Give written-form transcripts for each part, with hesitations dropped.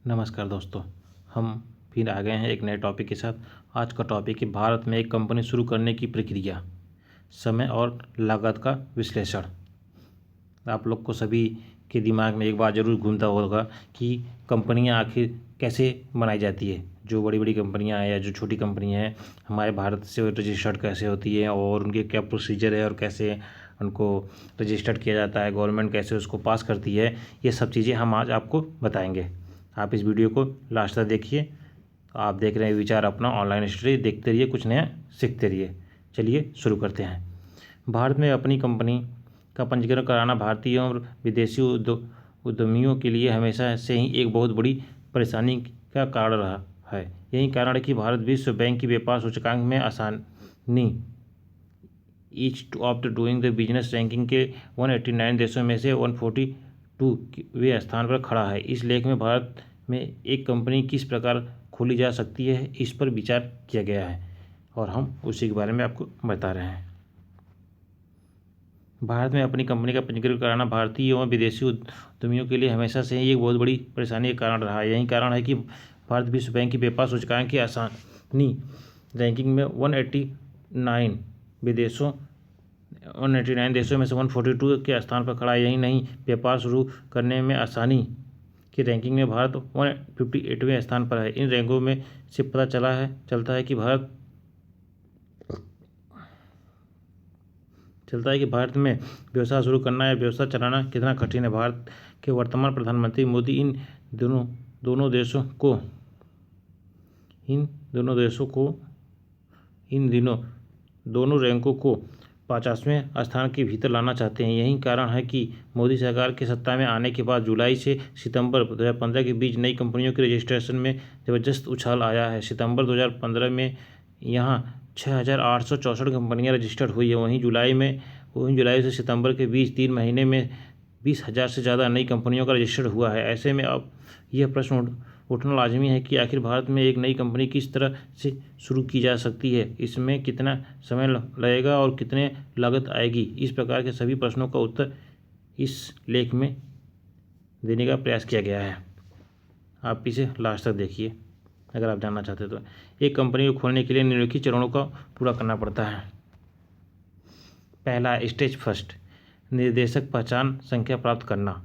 नमस्कार दोस्तों, हम फिर आ गए हैं एक नए टॉपिक के साथ। आज का टॉपिक है भारत में एक कंपनी शुरू करने की प्रक्रिया, समय और लागत का विश्लेषण। आप लोग को सभी के दिमाग में एक बार ज़रूर घूमता होगा कि कंपनियां आखिर कैसे बनाई जाती है। जो बड़ी बड़ी कंपनियां हैं या जो छोटी कंपनियां हैं, हमारे भारत से रजिस्टर्ड कैसे होती है और उनके क्या प्रोसीजर है और कैसे उनको रजिस्टर्ड किया जाता है, गवर्नमेंट कैसे उसको पास करती है, ये सब चीज़ें हम आज आपको बताएंगे। आप इस वीडियो को लास्ट तक देखिए। आप देख रहे हैं विचार अपना ऑनलाइन स्टडी, देखते रहिए, कुछ नया सीखते रहिए। चलिए शुरू करते हैं। भारत में अपनी कंपनी का पंजीकरण कराना भारतीय और विदेशी उद्यमियों के लिए हमेशा से ही एक बहुत बड़ी परेशानी का कारण रहा है। यही कारण है कि भारत विश्व बैंक की व्यापार सूचकांक में आसानी each of doing the business ranking के 189 देशों में से 142वें स्थान पर खड़ा है। इस लेख में भारत में एक कंपनी किस प्रकार खोली जा सकती है, इस पर विचार किया गया है और हम उसी के बारे में आपको बता रहे हैं। भारत में अपनी कंपनी का पंजीकरण कराना भारतीय एवं विदेशी उद्यमियों के लिए हमेशा से ही एक बहुत बड़ी परेशानी का कारण रहा है। यही कारण है कि भारत विश्व बैंक की व्यापार सूचकांक की आसानी रैंकिंग में 189 देशों में से 142 के स्थान पर खड़ा है। यही नहीं, व्यापार शुरू करने में आसानी की रैंकिंग में भारत 158वें स्थान पर है। इन रैंकों में से पता चलता है कि भारत में व्यवसाय शुरू करना या व्यवसाय चलाना कितना कठिन है। भारत के वर्तमान प्रधानमंत्री मोदी इन दोनों रैंकों को 50वें स्थान के भीतर लाना चाहते हैं। यही कारण है कि मोदी सरकार के सत्ता में आने के बाद जुलाई से सितंबर 2015 के बीच नई कंपनियों के रजिस्ट्रेशन में ज़बरदस्त उछाल आया है। सितंबर 2015 में यहाँ 6,864 कंपनियां रजिस्टर्ड हुई है। वहीं जुलाई से सितंबर के बीच 3 महीने में 20,000 से ज़्यादा नई कंपनियों का रजिस्टर्ड हुआ है। ऐसे में अब यह प्रश्न उठना लाजमी है कि आखिर भारत में एक नई कंपनी किस तरह से शुरू की जा सकती है, इसमें कितना समय लगेगा और कितने लागत आएगी। इस प्रकार के सभी प्रश्नों का उत्तर इस लेख में देने का प्रयास किया गया है। आप इसे लास्ट तक देखिए अगर आप जानना चाहते तो। एक कंपनी को खोलने के लिए निम्नलिखित चरणों का पूरा करना पड़ता है। पहला, स्टेज फर्स्ट, निर्देशक पहचान संख्या प्राप्त करना।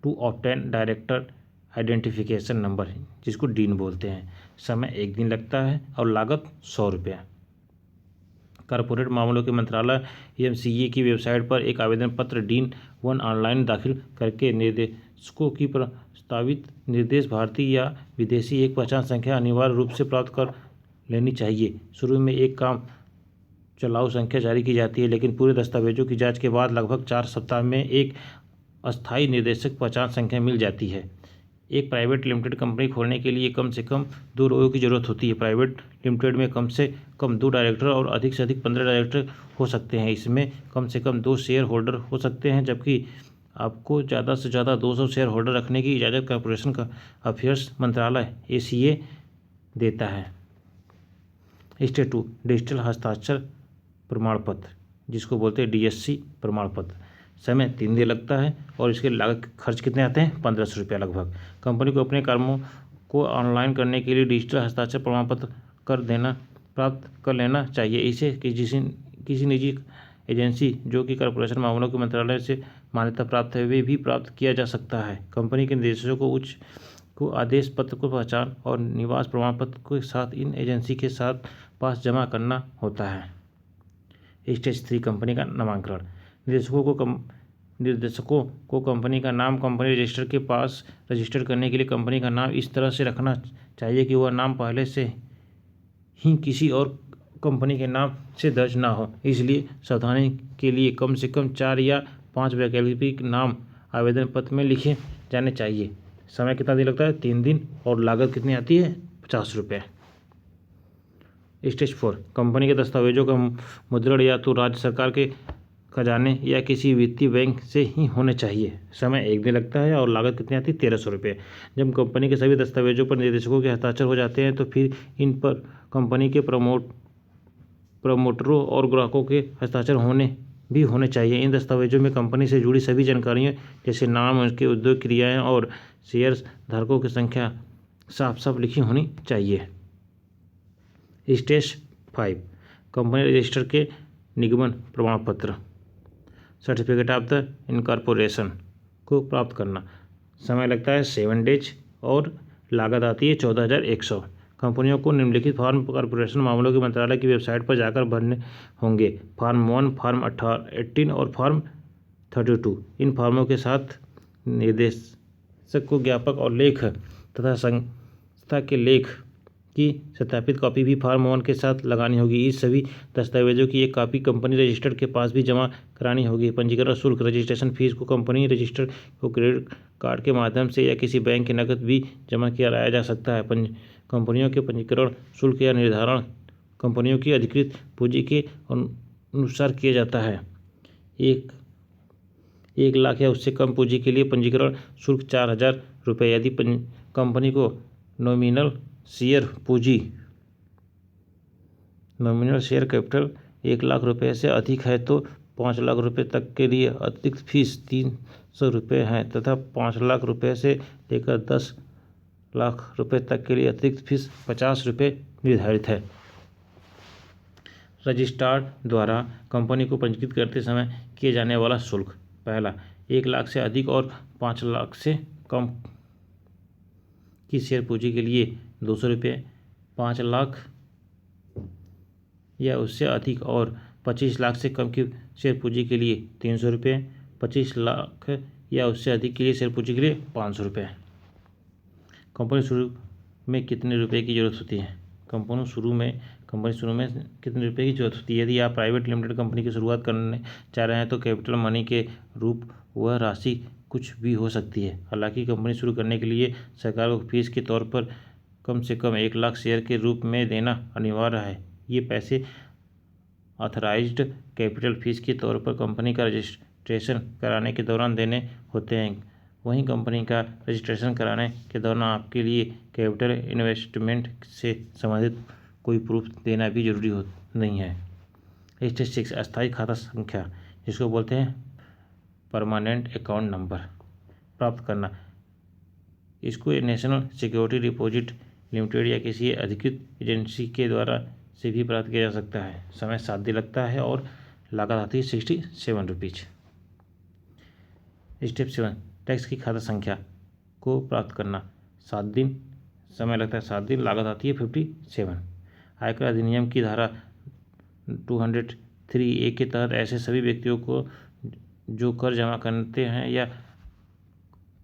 To obtain director identification number, जिसको डीन बोलते हैं। समय 1 दिन लगता है और लागत 100 रुपया। कॉरपोरेट मामलों के मंत्रालय एमसीए की वेबसाइट पर एक आवेदन पत्र डीन 1 ऑनलाइन दाखिल करके निर्देशकों की प्रस्तावित निर्देश भारतीय या विदेशी एक पहचान संख्या अनिवार्य रूप से प्राप्त कर लेनी चाहिए। शुरू में एक काम चलाऊ संख्या जारी की जाती है, लेकिन पूरे दस्तावेजों की जांच के बाद लगभग 4 सप्ताह में एक अस्थायी निर्देशक पहचान संख्या मिल जाती है। एक प्राइवेट लिमिटेड कंपनी खोलने के लिए कम से कम 2 लोगों की ज़रूरत होती है। प्राइवेट लिमिटेड में कम से कम 2 डायरेक्टर और अधिक से अधिक 15 डायरेक्टर हो सकते हैं। इसमें कम से कम 2 शेयर होल्डर हो सकते हैं, जबकि आपको ज़्यादा से ज़्यादा 200 शेयर होल्डर रखने की इजाज़त कॉर्पोरेशन का अफेयर्स मंत्रालय एसीए देता है। स्टेज 2, डिजिटल हस्ताक्षर प्रमाण पत्र, जिसको बोलते हैं डीएससी प्रमाण पत्र। समय 3 दिन लगता है और इसके लागत खर्च कितने आते हैं? 1500 रुपया लगभग। कंपनी को अपने कामों को ऑनलाइन करने के लिए डिजिटल हस्ताक्षर प्रमाण पत्र प्राप्त कर लेना चाहिए। इसे किसी निजी एजेंसी जो कि कॉर्पोरेशन मामलों के मंत्रालय से मान्यता प्राप्त है, वे भी प्राप्त किया जा सकता है। कंपनी के निदेशकों को आदेश पत्र को पहचान और निवास प्रमाण पत्र के साथ इन एजेंसी के साथ पास जमा करना होता है। स्टेज 3, कंपनी का नामकरण। निर्देशकों को कंपनी का नाम कंपनी रजिस्टर के पास रजिस्टर करने के लिए कंपनी का नाम इस तरह से रखना चाहिए कि वह नाम पहले से ही किसी और कंपनी के नाम से दर्ज ना हो। इसलिए सावधानी के लिए कम से कम 4 या 5 वैकल्पिक नाम आवेदन पत्र में लिखे जाने चाहिए। समय कितना दिन लगता है? 3 दिन और लागत कितनी आती है? 50 रुपये। स्टेज 4, कंपनी के दस्तावेजों का मुद्रण या तो राज्य सरकार के खजाने या किसी वित्तीय बैंक से ही होने चाहिए। समय 1 दिन लगता है और लागत कितनी आती है? 1300 रुपये। जब कंपनी के सभी दस्तावेजों पर निर्देशकों के हस्ताक्षर हो जाते हैं तो फिर इन पर कंपनी के प्रमोटरों और ग्राहकों के हस्ताक्षर होने चाहिए। इन दस्तावेजों में कंपनी से जुड़ी सभी जानकारियाँ जैसे नाम, उसके उद्योग क्रियाएँ और शेयर्स धारकों की संख्या साफ साफ लिखी होनी चाहिए। स्टेज 5 कंपनी रजिस्टर के निगमन प्रमाण पत्र सर्टिफिकेट ऑफ द इनकॉर्पोरेशन को प्राप्त करना। समय लगता है 7 डेज और लागत आती है 14,100। कंपनियों को निम्नलिखित फॉर्म कॉर्पोरेशन मामलों के मंत्रालय की वेबसाइट पर जाकर भरने होंगे। फॉर्म 1, फॉर्म 18 और फॉर्म 32। इन फॉर्मों के साथ निर्देशक को ज्ञापक और लेख तथा संस्था के लेख की सत्यापित कॉपी भी फॉर्म 1 के साथ लगानी होगी। इस सभी दस्तावेजों की एक कॉपी कंपनी रजिस्टर्ड के पास भी जमा करानी होगी। पंजीकरण शुल्क रजिस्ट्रेशन फीस को कंपनी रजिस्टर को क्रेडिट कार्ड के माध्यम से या किसी बैंक के नकद भी जमा किया जा सकता है। कंपनियों के पंजीकरण शुल्क या निर्धारण कंपनियों की अधिकृत पूंजी के अनुसार किया जाता है। 1 लाख या उससे कम पूंजी के लिए पंजीकरण शुल्क 4,000 रुपये। यदि कंपनी को नॉमिनल शेयर कैपिटल 1 लाख रुपये से अधिक है तो 5 लाख रुपये तक के लिए अतिरिक्त फीस 300 रुपये है तथा 5 लाख रुपये से लेकर 10 लाख रुपये तक के लिए अतिरिक्त फीस 50 रुपये निर्धारित है। रजिस्ट्रार द्वारा कंपनी को पंजीकृत करते समय किए जाने वाला शुल्क। पहला, 1 लाख से अधिक और 5 लाख से कम की शेयर पूंजी के लिए 200 रुपये, 5 लाख या उससे अधिक और 25 लाख से कम की शेयर पूंजी के लिए 300 रुपये, 25 लाख या उससे अधिक के लिए शेयर पूंजी के लिए 500 रुपये। कंपनी शुरू में कितने रुपए की जरूरत होती है? कंपनी शुरू में कितने रुपए की जरूरत होती है? यदि आप प्राइवेट लिमिटेड कंपनी की शुरुआत करने चाह रहे हैं तो कैपिटल मनी के रूप वह राशि कुछ भी हो सकती है। हालांकि कंपनी शुरू करने के लिए सरकार को फीस के तौर पर कम से कम 1 लाख शेयर के रूप में देना अनिवार्य है। ये पैसे ऑथराइज्ड कैपिटल फीस के तौर पर कंपनी का रजिस्ट्रेशन कराने के दौरान देने होते हैं। वहीं कंपनी का रजिस्ट्रेशन कराने के दौरान आपके लिए कैपिटल इन्वेस्टमेंट से संबंधित कोई प्रूफ देना भी जरूरी नहीं है। स्टेज 6 अस्थायी खाता संख्या जिसको बोलते हैं परमानेंट अकाउंट नंबर प्राप्त करना। इसको नेशनल सिक्योरिटी डिपॉजिट लिमिटेड या किसी अधिकृत एजेंसी के द्वारा से भी प्राप्त किया जा सकता है। समय 7 दिन लगता है और लागत आती है 67 रुपीज़। स्टेप 7 टैक्स की खाता संख्या को प्राप्त करना। 7 दिन समय लगता है, 7 दिन, लागत आती है 57। आयकर अधिनियम की धारा 203A के तहत ऐसे सभी व्यक्तियों को जो कर जमा करते हैं या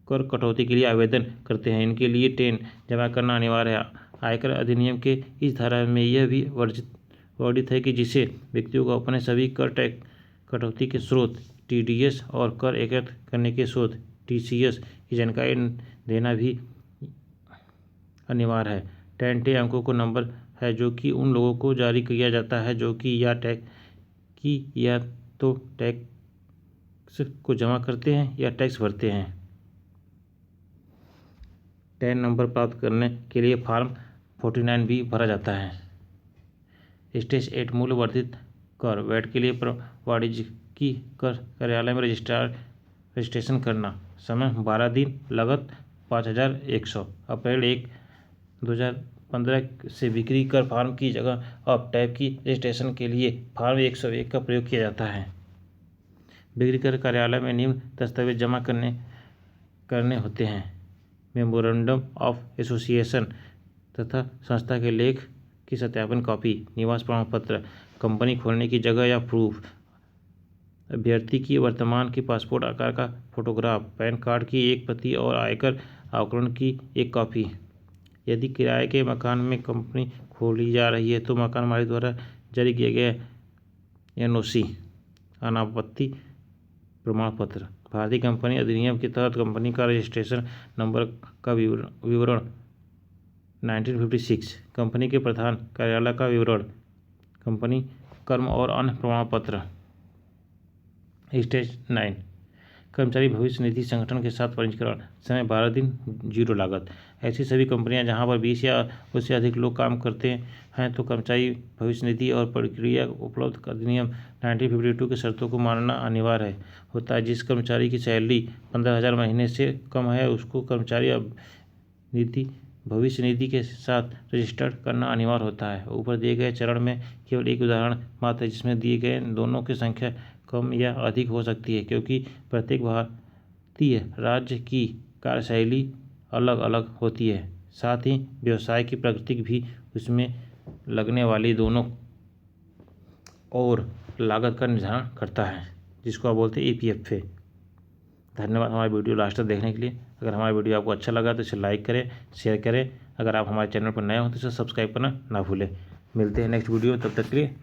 कर कटौती के लिए आवेदन करते हैं, इनके लिए 10 जमा करना अनिवार्य है। आयकर अधिनियम के इस धारा में यह भी वर्णित है कि जिसे व्यक्तियों को अपने सभी कर टैक्स कटौती के स्रोत TDS और कर एकत्र करने के स्रोत TCS की जानकारी देना भी अनिवार्य है। 10 अंकों को नंबर है जो कि उन लोगों को जारी किया जाता है जो कि या तो टैक्स को जमा करते हैं या टैक्स भरते हैं। 10 नंबर प्राप्त करने के लिए फॉर्म 49 भी भरा जाता है। स्टेज 8 मूल्य वर्धित कर वैट के लिए वाणिज्यिकी कर कार्यालय में रजिस्ट्रेशन करना। समय 12 दिन, लागत 5,100। अप्रैल 1, 2015 से बिक्री कर फॉर्म की जगह अब टाइप की रजिस्ट्रेशन के लिए फॉर्म 101 का प्रयोग किया जाता है। बिक्री कर कार्यालय में निम्न दस्तावेज जमा करने होते हैं: मेमोरेंडम ऑफ एसोसिएशन तथा संस्था के लेख की सत्यापन कॉपी, निवास प्रमाण पत्र, कंपनी खोलने की जगह या प्रूफ, अभ्यर्थी की वर्तमान की पासपोर्ट आकार का फोटोग्राफ, पैन कार्ड की एक प्रति और आयकर आकलन की एक कॉपी। यदि किराए के मकान में कंपनी खोली जा रही है तो मकान मालिक द्वारा जारी किया गया NOC अनापत्ति प्रमाण पत्र। भारतीय कंपनी अधिनियम के तहत कंपनी का रजिस्ट्रेशन नंबर का विवरण 1956, कंपनी के प्रधान कार्यालय का विवरण, कंपनी कर्म और अन्य प्रमाण पत्र। स्टेज 9 कर्मचारी भविष्य निधि संगठन के साथ पंजीकरण। समय 12 दिन, 0 लागत। ऐसी सभी कंपनियां जहां पर 20 या उससे अधिक लोग काम करते हैं तो कर्मचारी भविष्य निधि और प्रक्रिया उपलब्ध अधिनियम 1952 की शर्तों को मानना अनिवार्य होता है। जिस कर्मचारी की सैलरी 15,000 महीने से कम है उसको कर्मचारी निधि भविष्य निधि के साथ रजिस्टर्ड करना अनिवार्य होता है। ऊपर दिए गए चरण में केवल एक उदाहरण मात्र है जिसमें दिए गए दोनों की संख्या कम या अधिक हो सकती है, क्योंकि प्रत्येक भारतीय राज्य की कार्यशैली अलग अलग होती है। साथ ही व्यवसाय की प्रकृति भी उसमें लगने वाली दोनों और लागत का निर्धारण करता है, जिसको आप बोलते हैं EPFA। धन्यवाद हमारे वीडियो लास्ट तक देखने के लिए। अगर हमारा वीडियो आपको अच्छा लगा तो इसे लाइक करें, शेयर करें। अगर आप हमारे चैनल पर नए हो तो इसे सब्सक्राइब करना ना भूलें। मिलते हैं नेक्स्ट वीडियो, तब तक के लिए